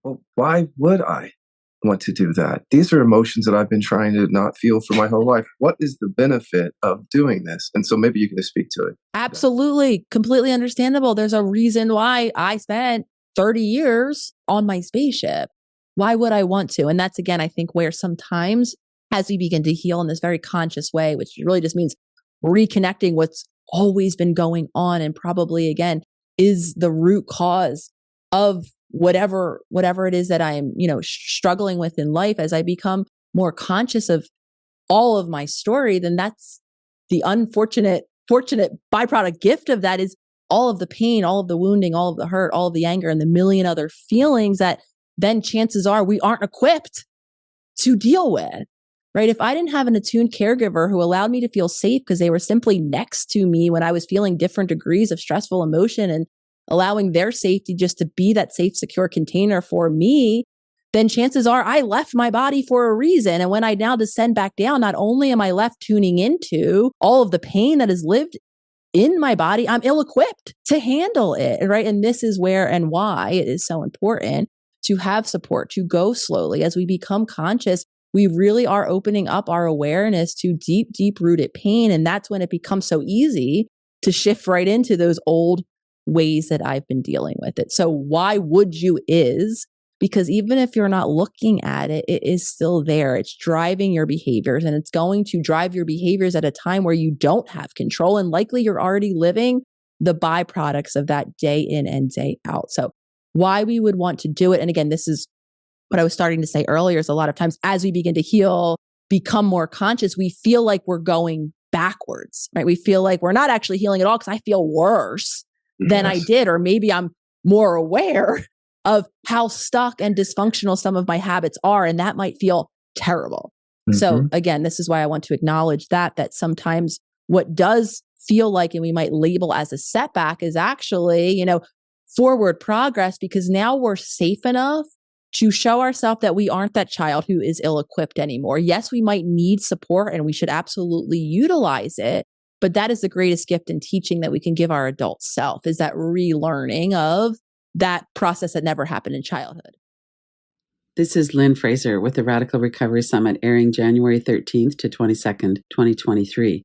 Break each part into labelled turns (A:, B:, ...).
A: Well, why would I want to do that? These are emotions that I've been trying to not feel for my whole life. What is the benefit of doing this? And so maybe you can just speak to it.
B: Absolutely. Completely understandable. There's a reason why I spent 30 years on my spaceship. Why would I want to? And that's, again, I think where sometimes as we begin to heal in this very conscious way, which really just means reconnecting what's always been going on and probably, again, is the root cause of whatever it is that I'm, struggling with in life. As I become more conscious of all of my story, then that's the fortunate byproduct gift of that is all of the pain, all of the wounding, all of the hurt, all of the anger, and the million other feelings that then chances are we aren't equipped to deal with, right? If I didn't have an attuned caregiver who allowed me to feel safe because they were simply next to me when I was feeling different degrees of stressful emotion and allowing their safety just to be that safe, secure container for me, then chances are I left my body for a reason. And when I now descend back down, not only am I left tuning into all of the pain that is lived in my body, I'm ill-equipped to handle it, right? And this is where and why it is so important to have support, to go slowly. As we become conscious, we really are opening up our awareness to deep, deep-rooted pain. And that's when it becomes so easy to shift right into those old ways that I've been dealing with it. So why would you is because even if you're not looking at it, it is still there. It's driving your behaviors, and it's going to drive your behaviors at a time where you don't have control. And likely you're already living the byproducts of that day in and day out. So why we would want to do it. And again, this is what I was starting to say earlier, is a lot of times as we begin to heal, become more conscious, we feel like we're going backwards, right? We feel like we're not actually healing at all because I feel worse than I did, or maybe I'm more aware of how stuck and dysfunctional some of my habits are. And that might feel terrible. So again, this is why I want to acknowledge that sometimes what does feel like, and we might label as a setback, is actually, forward progress, because now we're safe enough to show ourselves that we aren't that child who is ill-equipped anymore. Yes, we might need support and we should absolutely utilize it. But that is the greatest gift and teaching that we can give our adult self, is that relearning of that process that never happened in childhood.
C: This is Lynn Fraser with the Radical Recovery Summit, airing January 13th to 22nd, 2023.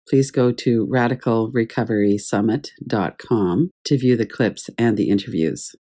C: Please go to radicalrecoverysummit.com to view the clips and the interviews.